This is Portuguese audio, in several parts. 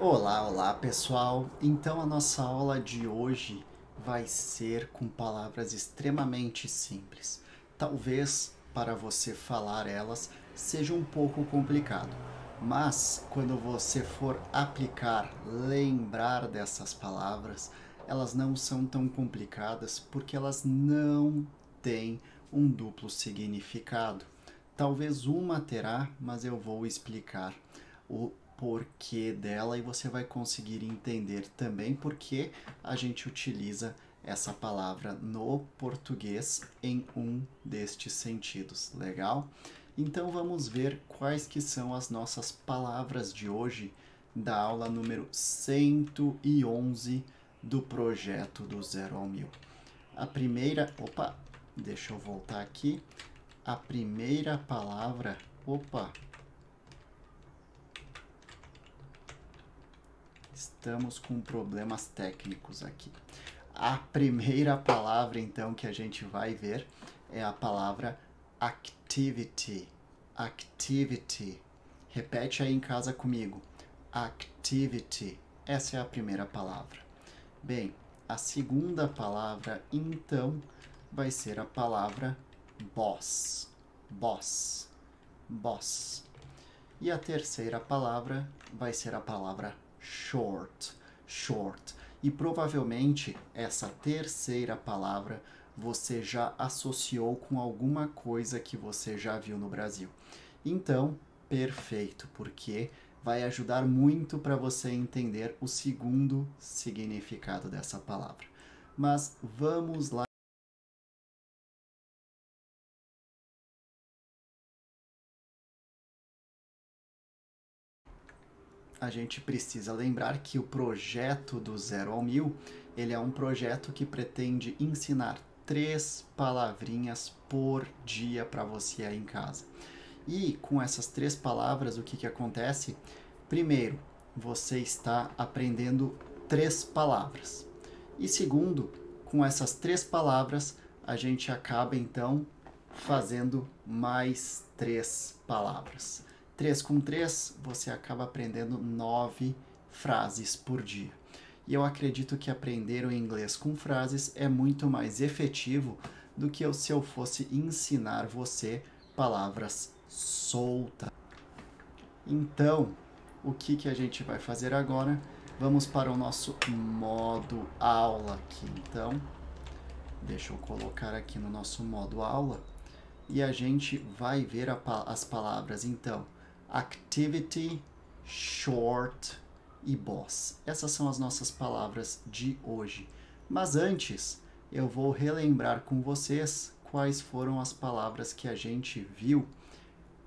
Olá, olá pessoal! Então a nossa aula de hoje vai ser com palavras extremamente simples. Talvez para você falar elas seja um pouco complicado, mas quando você for aplicar, lembrar dessas palavras, elas não são tão complicadas porque elas não têm um duplo significado. Talvez uma terá, mas eu vou explicar o porquê dela e você vai conseguir entender também porque a gente utiliza essa palavra no português em um destes sentidos, legal? Então vamos ver quais que são as nossas palavras de hoje da aula número 111 do projeto do 0 ao 1000. A primeira, deixa eu voltar aqui. A primeira palavra, estamos com problemas técnicos aqui. A primeira palavra, então, que a gente vai ver é a palavra activity. Activity. Repete aí em casa comigo. Activity. Essa é a primeira palavra. Bem, a segunda palavra, então, vai ser a palavra boss. Boss. Boss. E a terceira palavra vai ser a palavra short. Short. E provavelmente essa terceira palavra você já associou com alguma coisa que você já viu no Brasil. Então, perfeito, porque vai ajudar muito para você entender o segundo significado dessa palavra. Mas vamos lá. A gente precisa lembrar que o projeto do 0 ao 1000, ele é um projeto que pretende ensinar 3 palavrinhas por dia para você aí em casa. E com essas 3 palavras, o que acontece? Primeiro, você está aprendendo 3 palavras. E segundo, com essas 3 palavras, a gente acaba então fazendo mais 3 palavras. 3 com 3, você acaba aprendendo 9 frases por dia. E eu acredito que aprender o inglês com frases é muito mais efetivo do que se eu fosse ensinar você palavras soltas. Então, o que a gente vai fazer agora? Vamos para o nosso modo aula aqui. Então, deixa eu colocar aqui no nosso modo aula e a gente vai ver as palavras. Então, activity, short e boss. Essas são as nossas palavras de hoje. Mas antes, eu vou relembrar com vocês quais foram as palavras que a gente viu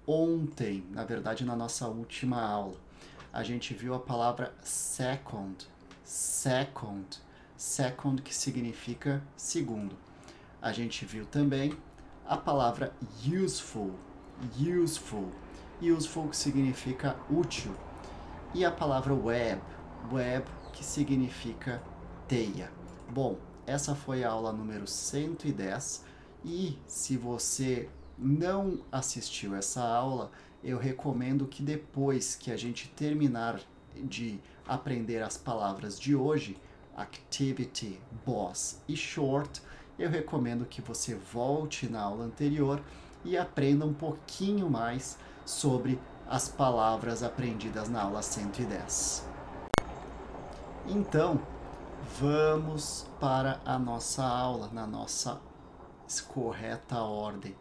ontem, na verdade na nossa última aula. A gente viu a palavra second, second, second que significa segundo. A gente viu também a palavra useful, useful, useful que significa útil. E a palavra web, web que significa teia. Bom, essa foi a aula número 110 e se você não assistiu essa aula, eu recomendo que depois que a gente terminar de aprender as palavras de hoje, activity, boss e short, eu recomendo que você volte na aula anterior e aprenda um pouquinho mais sobre as palavras aprendidas na aula 110. Então, vamos para a nossa aula, na nossa correta ordem.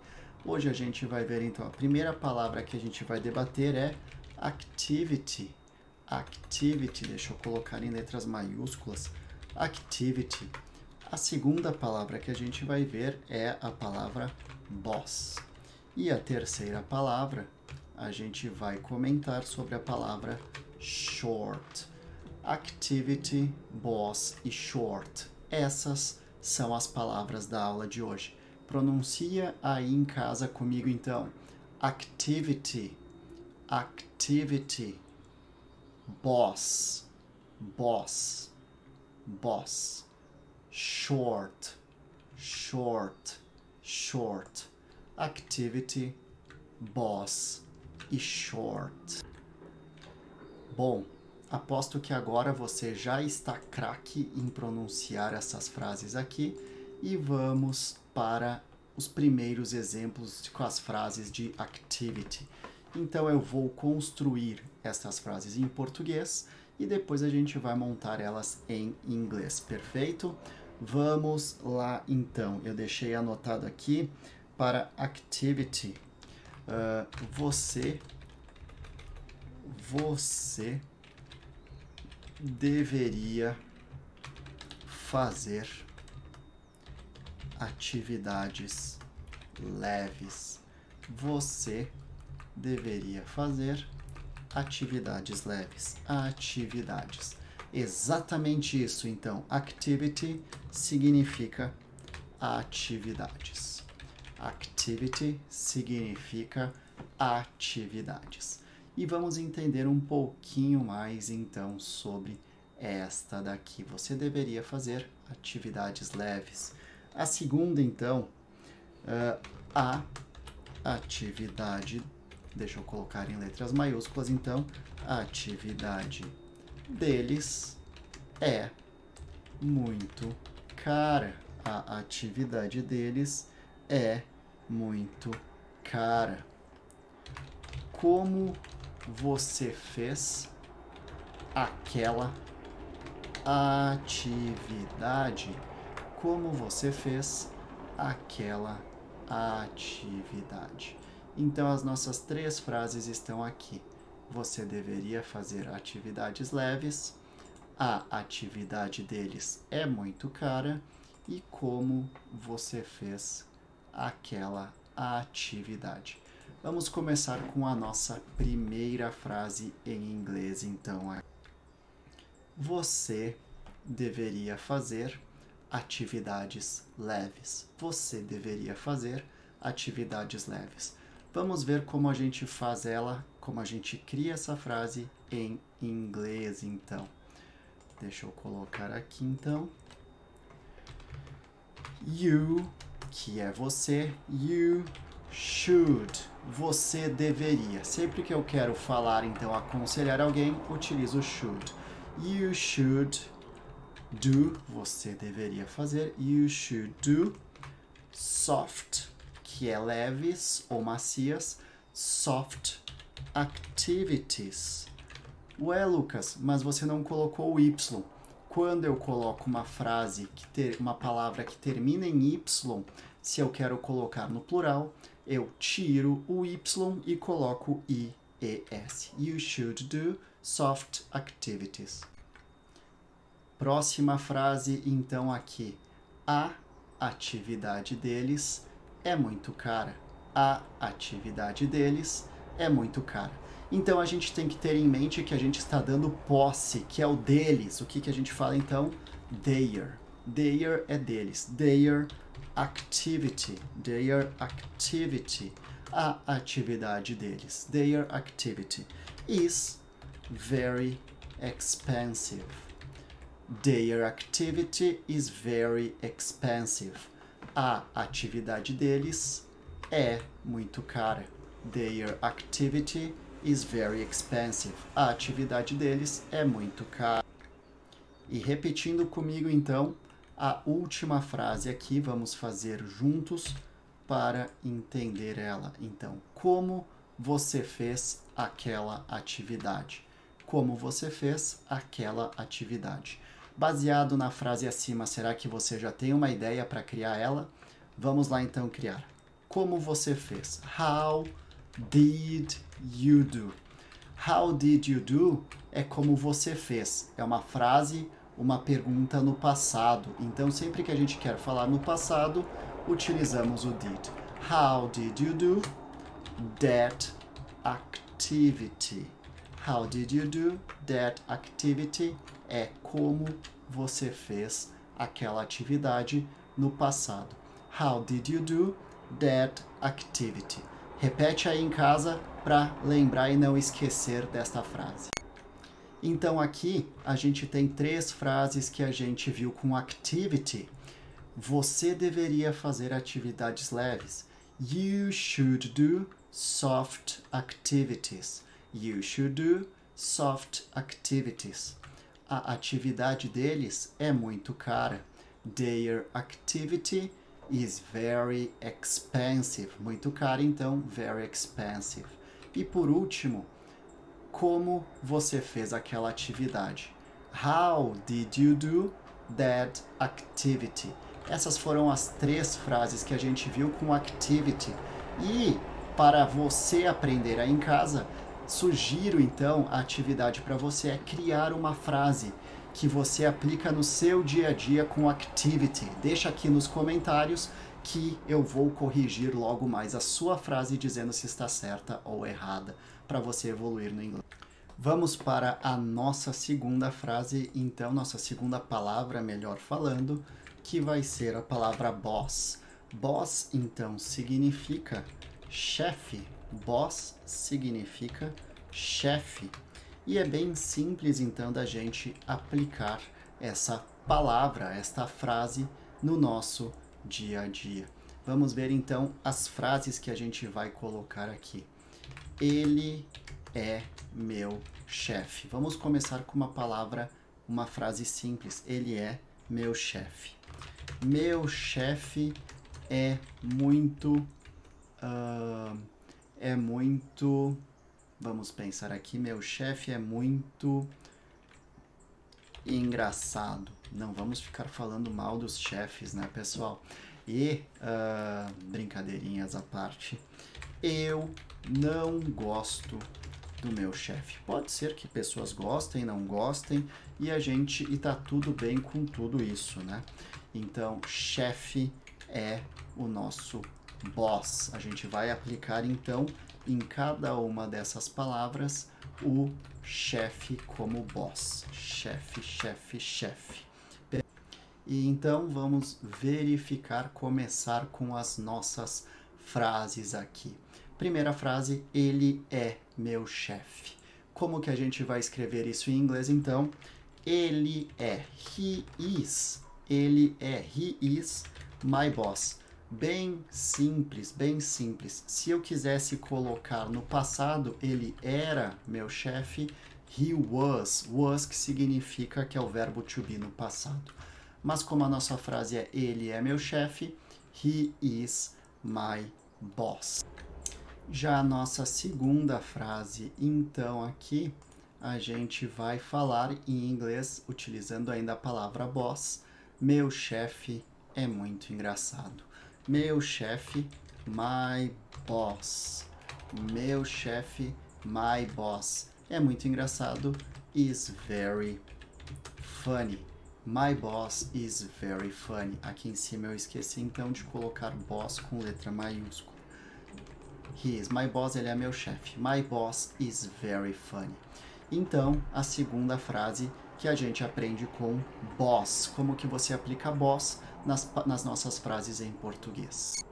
Hoje a gente vai ver então a primeira palavra que a gente vai debater é activity. Activity, deixa eu colocar em letras maiúsculas. Activity. A segunda palavra que a gente vai ver é a palavra boss. E a terceira palavra, a gente vai comentar sobre a palavra short. Activity, boss e short. Essas são as palavras da aula de hoje. Pronuncia aí em casa comigo então. Activity, activity, boss, boss, boss, short, short, short, activity, boss e short. Bom, aposto que agora você já está craque em pronunciar essas frases aqui e vamos para os primeiros exemplos com as frases de activity. Então eu vou construir essas frases em português e depois a gente vai montar elas em inglês, perfeito? Vamos lá então, eu deixei anotado aqui para activity. Você deveria fazer atividades leves. Você deveria fazer atividades leves. Atividades. Exatamente isso, então. Activity significa atividades. Activity significa atividades. E vamos entender um pouquinho mais, então, sobre esta daqui. Você deveria fazer atividades leves. A segunda, então, a atividade, deixa eu colocar em letras maiúsculas, então, a atividade deles é muito cara. A atividade deles é muito cara. Como você fez aquela atividade? Como você fez aquela atividade? Então, as nossas 3 frases estão aqui. Você deveria fazer atividades leves, a atividade deles é muito cara e como você fez aquela atividade. Vamos começar com a nossa primeira frase em inglês, então. Você deveria fazer atividades leves. Você deveria fazer atividades leves. Vamos ver como a gente faz ela, como a gente cria essa frase em inglês, então. Deixa eu colocar aqui, então. You, que é você, you should. Você deveria. Sempre que eu quero falar, então, aconselhar alguém, utilizo should. You should do. Você deveria fazer. You should do soft, que é leves ou macias. Soft activities. Ué, Lucas, mas você não colocou o Y. Quando eu coloco uma frase, uma palavra que termina em Y, se eu quero colocar no plural, eu tiro o Y e coloco IES. You should do soft activities. Próxima frase, então, aqui. A atividade deles é muito cara. A atividade deles é muito cara. Então, a gente tem que ter em mente que a gente está dando posse, que é o deles. O que a gente fala, então? Their. Their é deles. Their activity. Their activity. A atividade deles. Their activity is very expensive. Their activity is very expensive. A atividade deles é muito cara. Their activity is very expensive. A atividade deles é muito cara. E repetindo comigo, então, a última frase aqui, vamos fazer juntos para entender ela. Então, como você fez aquela atividade? Como você fez aquela atividade? Baseado na frase acima, será que você já tem uma ideia para criar ela? Vamos lá então criar. Como você fez? How did you do? How did you do é como você fez. É uma frase, uma pergunta no passado. Então, sempre que a gente quer falar no passado, utilizamos o did. How did you do that activity? How did you do that activity é como você fez aquela atividade no passado. How did you do that activity? Repete aí em casa para lembrar e não esquecer desta frase. Então aqui a gente tem 3 frases que a gente viu com activity. Você deveria fazer atividades leves. You should do soft activities. You should do soft activities. A atividade deles é muito cara. Their activity is very expensive. Muito cara, então, very expensive. E por último, como você fez aquela atividade? How did you do that activity? Essas foram as 3 frases que a gente viu com activity. E para você aprender aí em casa, sugiro então a atividade para você é criar uma frase que você aplica no seu dia a dia com activity. Deixa aqui nos comentários que eu vou corrigir logo mais a sua frase dizendo se está certa ou errada para você evoluir no inglês. Vamos para a nossa segunda frase, então, nossa segunda palavra, melhor falando, que vai ser a palavra boss. Boss, então, significa chefe. Boss significa chefe. E é bem simples, então, da gente aplicar essa palavra, esta frase, no nosso dia a dia. Vamos ver, então, as frases que a gente vai colocar aqui. Ele é meu chefe. Vamos começar com uma palavra, uma frase simples. Ele é meu chefe. Meu chefe é muito... Vamos pensar aqui. Meu chefe é muito engraçado. Não vamos ficar falando mal dos chefes, né, pessoal? E, brincadeirinhas à parte, eu não gosto do meu chefe. Pode ser que pessoas gostem, não gostem, e tá tudo bem com tudo isso, né? Então, chefe é o nosso boss. A gente vai aplicar, então, em cada uma dessas palavras, o chefe como boss. Chefe, chefe, chefe. E então, vamos verificar, começar com as nossas frases aqui. Primeira frase, ele é meu chefe. Como que a gente vai escrever isso em inglês, então? Ele é, he is. Ele é, he is my boss. Bem simples, bem simples. Se eu quisesse colocar no passado, ele era meu chefe, he was. Was que significa que é o verbo to be no passado. Mas como a nossa frase é ele é meu chefe, he is my boss. Já a nossa segunda frase, então aqui a gente vai falar em inglês utilizando ainda a palavra boss. Meu chefe é muito engraçado. Meu chefe, my boss. Meu chefe, my boss. É muito engraçado. Is very funny. My boss is very funny. Aqui em cima eu esqueci então de colocar boss com letra maiúscula. He is my boss, ele é meu chefe. My boss is very funny. Então, a segunda frase que a gente aprende com boss. Como que você aplica boss nas nossas frases em português.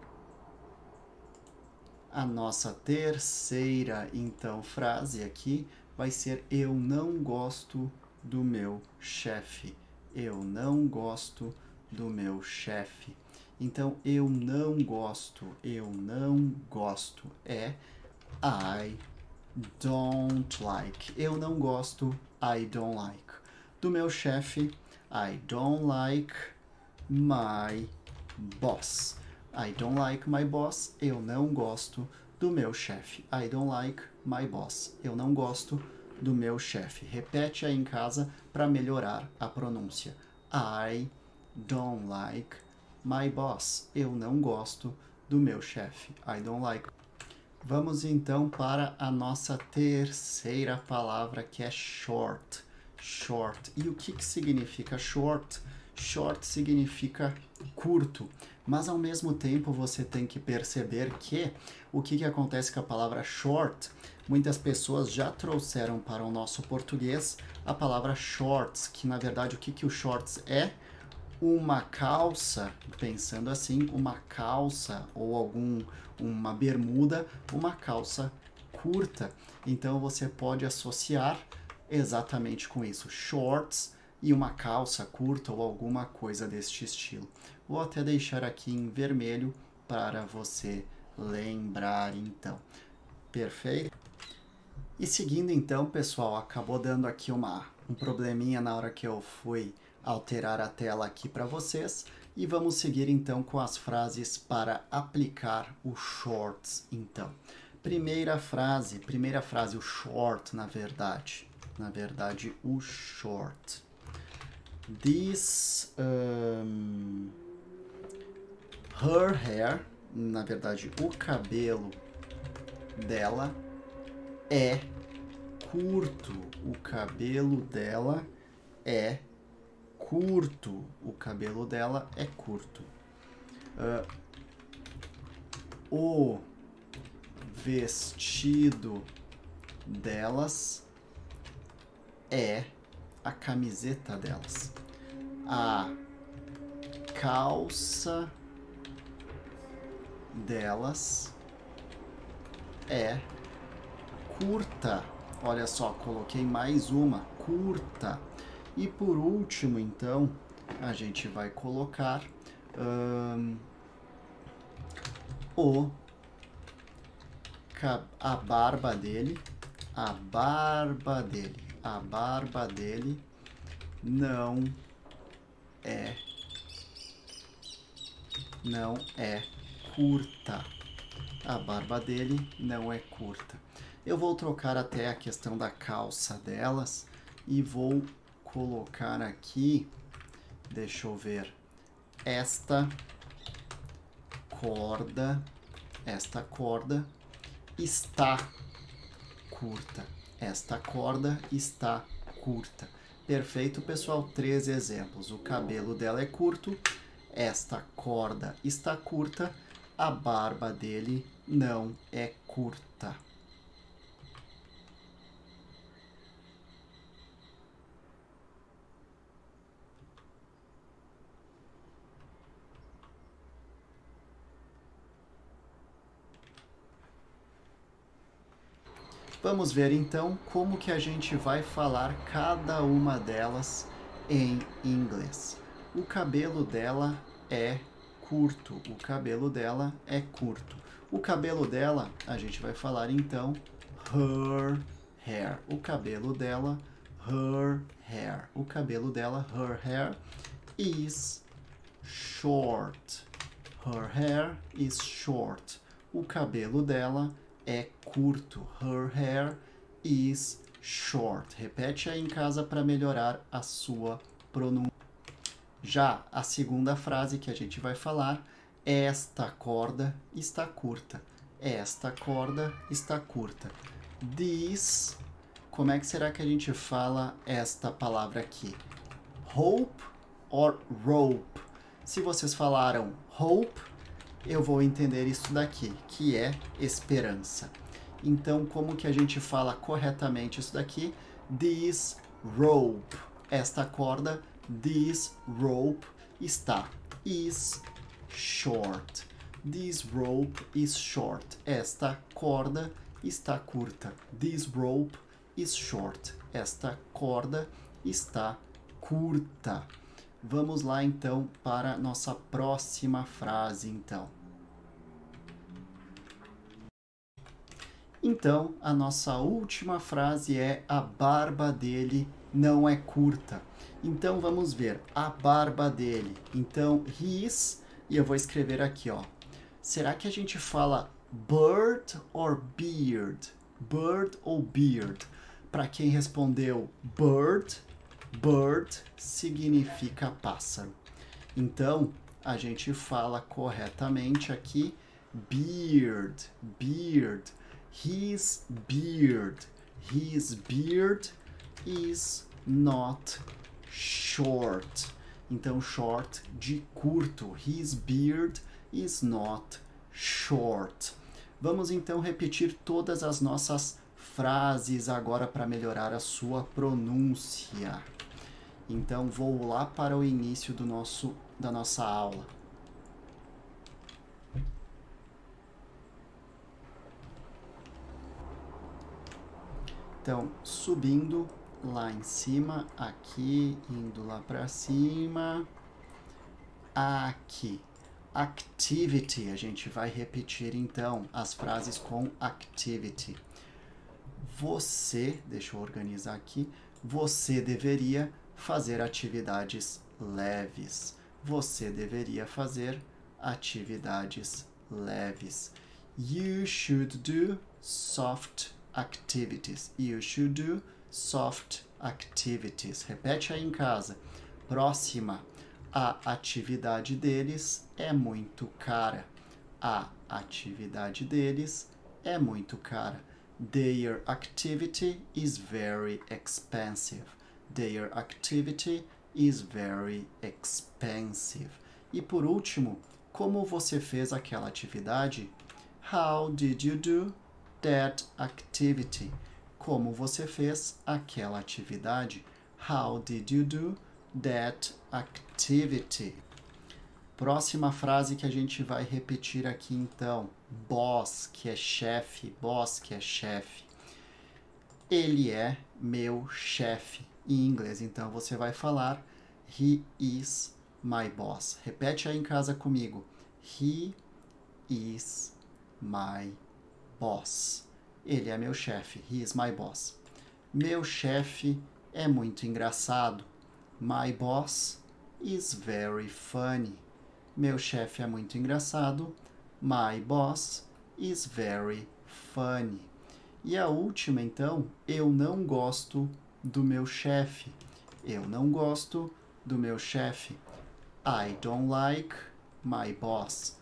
A nossa terceira, então, frase aqui vai ser eu não gosto do meu chefe. Eu não gosto do meu chefe. Então, eu não gosto é I don't like. Eu não gosto, I don't like. Do meu chefe, I don't like my boss. I don't like my boss. Eu não gosto do meu chefe. I don't like my boss. Eu não gosto do meu chefe. Repete aí em casa para melhorar a pronúncia. I don't like my boss. Eu não gosto do meu chefe. I don't like. Vamos então para a nossa terceira palavra, que é short. Short. E o que significa short? Short significa curto, mas ao mesmo tempo você tem que perceber que o que acontece com a palavra short, muitas pessoas já trouxeram para o nosso português a palavra shorts, que na verdade o que o shorts é? Uma calça, pensando assim, uma calça ou uma bermuda, uma calça curta. Então você pode associar exatamente com isso, shorts e uma calça curta ou alguma coisa deste estilo. Vou até deixar aqui em vermelho para você lembrar então. Perfeito? E seguindo então, pessoal, acabou dando aqui um probleminha na hora que eu fui alterar a tela aqui para vocês. E vamos seguir então com as frases para aplicar o shorts, então. Primeira frase, o short, na verdade, o short. This, her hair, na verdade, o cabelo dela é curto. O cabelo dela é curto. O cabelo dela é curto. O vestido delas é a camiseta delas. A calça delas é curta. Olha só, coloquei mais uma, curta. E por último, então, a gente vai colocar a barba dele. A barba dele não é curta. A barba dele não é curta. Eu vou trocar até a questão da calça delas e vou colocar aqui, deixa eu ver, esta corda está curta. Esta corda está curta. Perfeito, pessoal. 3 exemplos. O cabelo dela é curto, esta corda está curta, a barba dele não é curta. Vamos ver então como que a gente vai falar cada uma delas em inglês. O cabelo dela é curto. O cabelo dela é curto. O cabelo dela, a gente vai falar então her hair. O cabelo dela, her hair. O cabelo dela, her hair is short. Her hair is short. O cabelo dela é curto. Her hair is short. Repete aí em casa para melhorar a sua pronúncia. Já a segunda frase que a gente vai falar, esta corda está curta. Esta corda está curta. This, como é que será que a gente fala esta palavra aqui? Hope or rope? Se vocês falaram hope, eu vou entender isso daqui, que é esperança. Então, como que a gente fala corretamente isso daqui? This rope. Esta corda, this rope, is short. This rope is short. Esta corda está curta. This rope is short. Esta corda está curta. Vamos lá, então, para nossa próxima frase, então. Então, a nossa última frase é a barba dele não é curta. Então, vamos ver. A barba dele. Então, his, e eu vou escrever aqui, ó. Será que a gente fala bird or beard? Bird ou beard? Para quem respondeu bird, bird significa pássaro. Então, a gente fala corretamente aqui beard, beard. His beard is not short. Então, short de curto. His beard is not short. Vamos então repetir todas as nossas frases agora para melhorar a sua pronúncia. Então, vou lá para o início da nossa aula. Então, subindo lá em cima, aqui, indo lá para cima, aqui. Activity, a gente vai repetir então as frases com activity. você, deixa eu organizar aqui, você deveria fazer atividades leves. Você deveria fazer atividades leves. You should do soft activities. You should do soft activities. Repete aí em casa. Próxima. A atividade deles é muito cara. A atividade deles é muito cara. Their activity is very expensive. Their activity is very expensive. E por último, como você fez aquela atividade? How did you do that activity? Como você fez aquela atividade? How did you do that activity? Próxima frase que a gente vai repetir aqui então. Boss, que é chefe. Boss, que é chefe. Ele é meu chefe. Em inglês, então, você vai falar He is my boss. Repete aí em casa comigo. He is my boss. Ele é meu chefe. He is my boss. Meu chefe é muito engraçado. My boss is very funny. Meu chefe é muito engraçado. My boss is very funny. E a última, então, eu não gosto do meu chefe. Eu não gosto do meu chefe. I don't like my boss.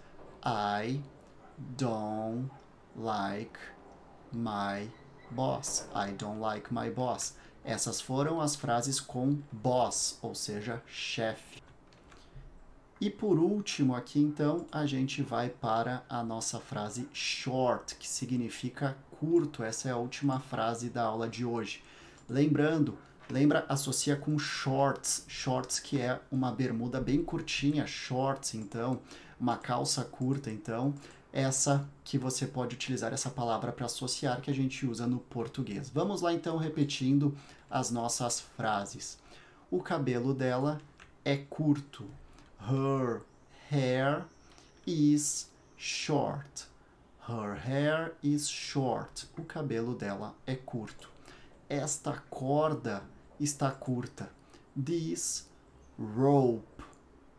I don't like my boss. I don't like my boss. Essas foram as frases com boss, ou seja, chefe. E por último aqui, então, a gente vai para a nossa frase short, que significa curto. Essa é a última frase da aula de hoje. Lembra, associa com shorts. Shorts que é uma bermuda bem curtinha, shorts, então, uma calça curta, então, essa que você pode utilizar essa palavra para associar, que a gente usa no português. Vamos lá, então, repetindo as nossas frases. O cabelo dela é curto. Her hair is short. Her hair is short. O cabelo dela é curto. Esta corda está curta. This rope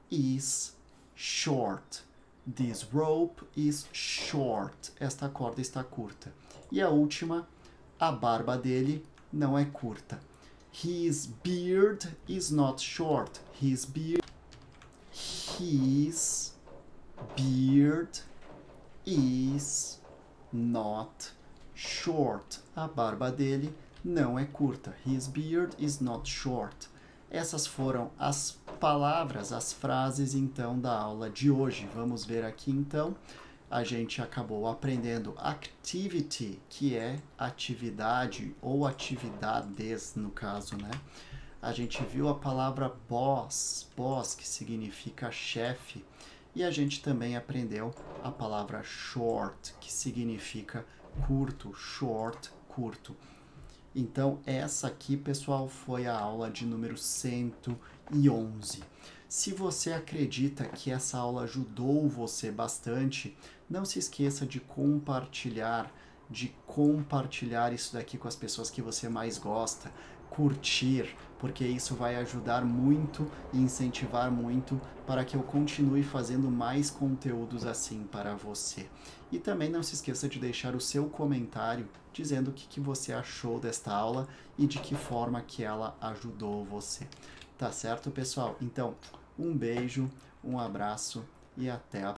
is short. This rope is short. Esta corda está curta. E a última, a barba dele não é curta. His beard is not short. His beard is not short. A barba dele não é curta. His beard is not short. Essas foram as palavras, as frases, então, da aula de hoje. Vamos ver aqui, então. A gente acabou aprendendo activity, que é atividade ou atividades, no caso, né? A gente viu a palavra boss, que significa chefe. E a gente também aprendeu a palavra short, que significa curto, short, curto. Então, essa aqui, pessoal, foi a aula de número 111. Se você acredita que essa aula ajudou você bastante, não se esqueça de compartilhar isso daqui com as pessoas que você mais gosta, curtir, porque isso vai ajudar muito e incentivar muito para que eu continue fazendo mais conteúdos assim para você. E também não se esqueça de deixar o seu comentário dizendo o que você achou desta aula e de que forma que ela ajudou você. Tá certo, pessoal? Então, um beijo, um abraço e até a próxima.